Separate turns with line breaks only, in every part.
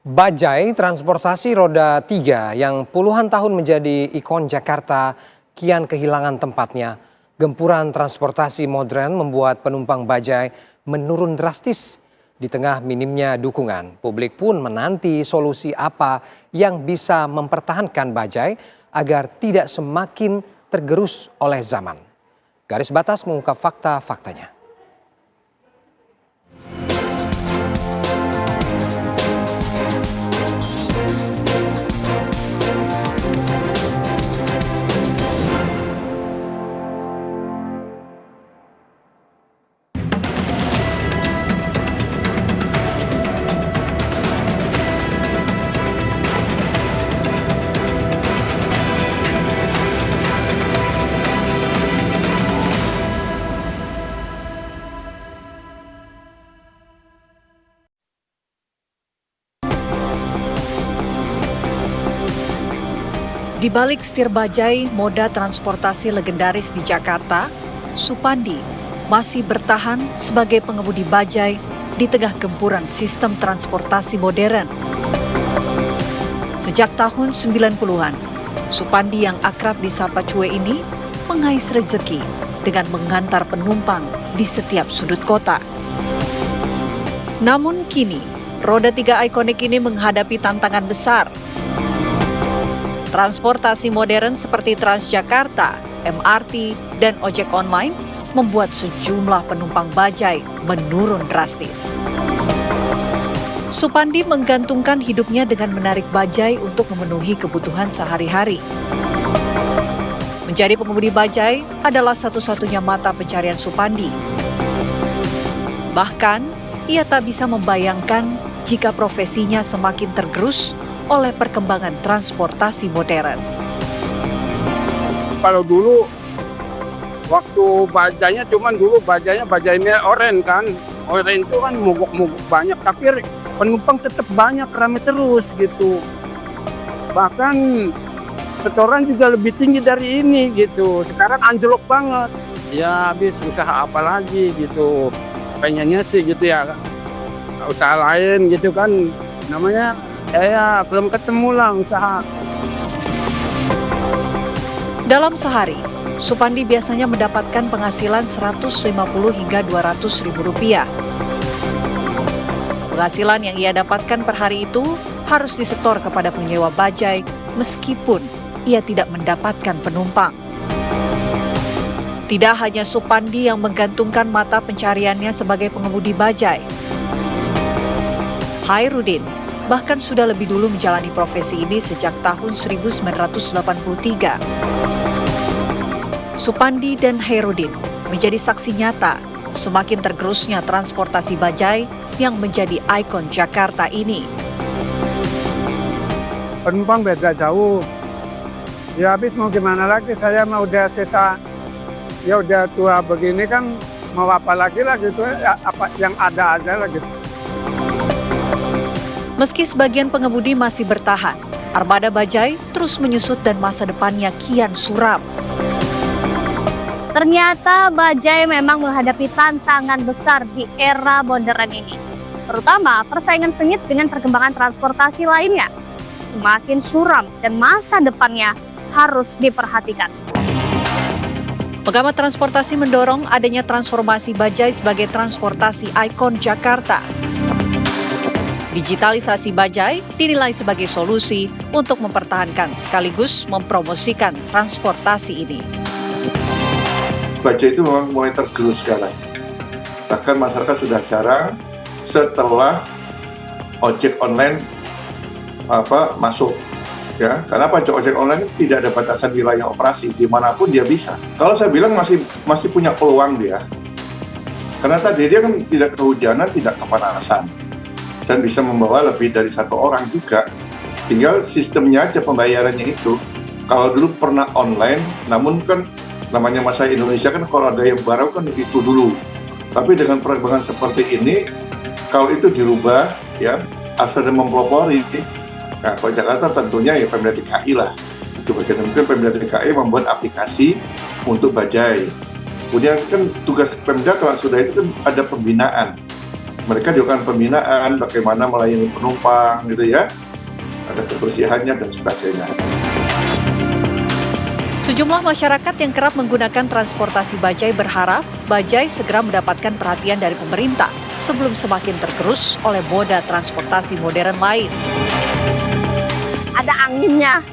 Bajai transportasi roda 3 yang puluhan tahun menjadi ikon Jakarta kian kehilangan tempatnya. Gempuran transportasi modern membuat penumpang bajai menurun drastis. Di tengah minimnya dukungan, publik pun menanti solusi apa yang bisa mempertahankan bajai agar tidak semakin tergerus oleh zaman. Garis Batas mengungkap fakta-faktanya.
Di balik setir bajai moda transportasi legendaris di Jakarta, Supandi masih bertahan sebagai pengemudi bajai di tengah gempuran sistem transportasi modern. Sejak tahun 90-an, Supandi yang akrab disapa Cuwe ini mengais rezeki dengan mengantar penumpang di setiap sudut kota. Namun kini, roda 3 ikonik ini menghadapi tantangan besar. Transportasi modern seperti Transjakarta, MRT, dan ojek online membuat sejumlah penumpang bajai menurun drastis. Supandi menggantungkan hidupnya dengan menarik bajai untuk memenuhi kebutuhan sehari-hari. Menjadi pengemudi bajai adalah satu-satunya mata pencarian Supandi. Bahkan, ia tak bisa membayangkan jika profesinya semakin tergerus oleh perkembangan transportasi modern.
Kalau dulu waktu bajainya bajainya oren kan. Oren itu kan mogok-mogok banyak, tapi penumpang tetap banyak, ramai terus gitu. Bahkan setoran juga lebih tinggi dari ini gitu. Sekarang anjlok banget. Ya habis usaha apa lagi gitu. Pengennya sih gitu ya. Usaha lain gitu kan namanya. Ya, belum ketemu lah usaha.
Dalam sehari, Supandi biasanya mendapatkan penghasilan 150 hingga 200 ribu rupiah. Penghasilan yang ia dapatkan per hari itu harus disetor kepada penyewa bajai meskipun ia tidak mendapatkan penumpang. Tidak hanya Supandi yang menggantungkan mata pencariannya sebagai pengemudi bajai. Hairudin bahkan sudah lebih dulu menjalani profesi ini sejak tahun 1983. Supandi dan Hairudin menjadi saksi nyata semakin tergerusnya transportasi bajai yang menjadi ikon Jakarta ini.
Penumpang beda jauh. Ya habis mau gimana lagi, saya mau udah sisa, ya udah tua begini kan, mau apa lagi lah gitu, ya, apa yang ada aja lah gitu.
Meski sebagian pengemudi masih bertahan, armada bajai terus menyusut dan masa depannya kian suram.
Ternyata bajai memang menghadapi tantangan besar di era modern ini. Terutama persaingan sengit dengan perkembangan transportasi lainnya. Semakin suram dan masa depannya harus diperhatikan.
Pengamat transportasi mendorong adanya transformasi bajai sebagai transportasi ikon Jakarta. Digitalisasi bajai dinilai sebagai solusi untuk mempertahankan sekaligus mempromosikan transportasi ini.
Bajai itu memang mulai tergerus sekarang. Bahkan masyarakat sudah jarang setelah ojek online masuk. Ya, karena ojek online tidak ada batasan wilayah operasi, dimanapun dia bisa. Kalau saya bilang masih punya peluang dia. Karena tadi dia kan tidak kehujanan, tidak kepanasan. Dan bisa membawa lebih dari satu orang juga. Tinggal sistemnya aja pembayarannya itu. Kalau dulu pernah online, namun kan namanya masa Indonesia kan kalau ada yang baru kan itu dulu. Tapi dengan perkembangan seperti ini, kalau itu dirubah, ya asal mempelopori. Nah, kalau Jakarta tentunya ya Pemda DKI lah. Itu bagian mungkin Pemda DKI membuat aplikasi untuk bajai. Kemudian kan tugas Pemda kalau sudah itu kan ada pembinaan. mereka dilakukan pembinaan bagaimana melayani penumpang gitu ya, ada kebersihannya dan sebagainya.
Sejumlah masyarakat yang kerap menggunakan transportasi bajai berharap bajai segera mendapatkan perhatian dari pemerintah sebelum semakin tergerus oleh moda transportasi modern lain.
Ada anginnya.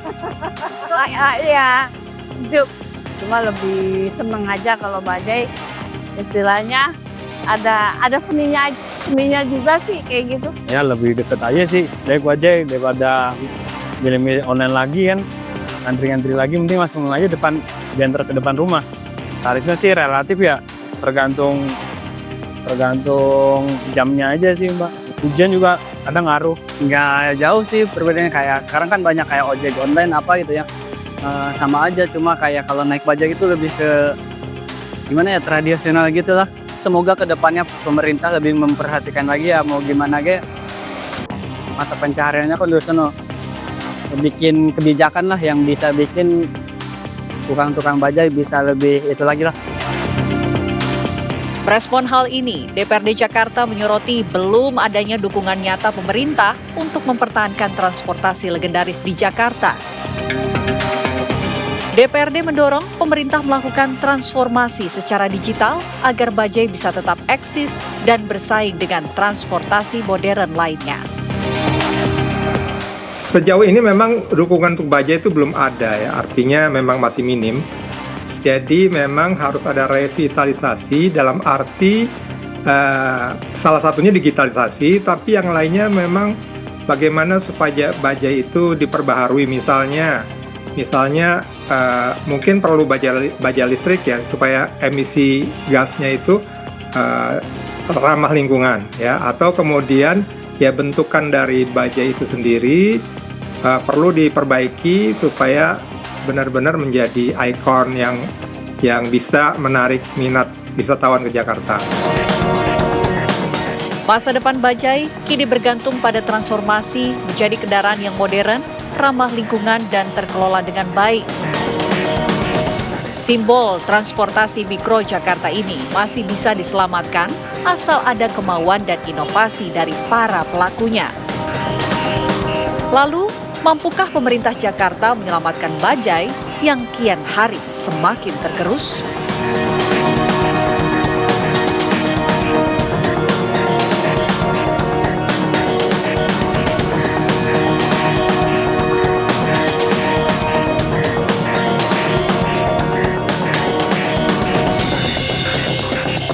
Ya, sejuk. Cuma lebih seneng aja kalau bajai, istilahnya ada seninya juga sih kayak gitu.
Ya lebih deket aja sih dari bajai daripada milih-milih online lagi kan. Antri-antri lagi, mending langsung aja diantar ke depan rumah. Tarifnya sih relatif ya, tergantung jamnya aja sih Mbak. Hujan juga ada ngaruh.
Nggak jauh sih perbedaannya, kayak sekarang kan banyak kayak ojek online apa gitu ya. Sama aja, cuma kayak kalau naik bajaj itu lebih ke gimana ya, tradisional gitu lah. Semoga kedepannya pemerintah lebih memperhatikan lagi ya, mau gimana ge mata pencahariannya kan dosen bikin kebijakan lah yang bisa bikin tukang-tukang bajaj bisa lebih itu lagi lah.
Merespon hal ini, DPRD Jakarta menyoroti belum adanya dukungan nyata pemerintah untuk mempertahankan transportasi legendaris di Jakarta. DPRD mendorong pemerintah melakukan transformasi secara digital agar bajai bisa tetap eksis dan bersaing dengan transportasi modern lainnya.
Sejauh ini memang dukungan untuk bajai itu belum ada ya, artinya memang masih minim. Jadi memang harus ada revitalisasi dalam arti salah satunya digitalisasi, tapi yang lainnya memang bagaimana supaya bajai itu diperbaharui, misalnya mungkin perlu baja listrik ya, supaya emisi gasnya itu ramah lingkungan ya, atau kemudian ya bentukan dari bajai itu sendiri perlu diperbaiki supaya benar-benar menjadi ikon yang bisa menarik minat wisatawan ke Jakarta.
Masa depan bajai kini bergantung pada transformasi menjadi kendaraan yang modern, ramah lingkungan, dan terkelola dengan baik. Simbol transportasi mikro Jakarta ini masih bisa diselamatkan asal ada kemauan dan inovasi dari para pelakunya. Lalu, mampukah pemerintah Jakarta menyelamatkan bajai yang kian hari semakin tergerus?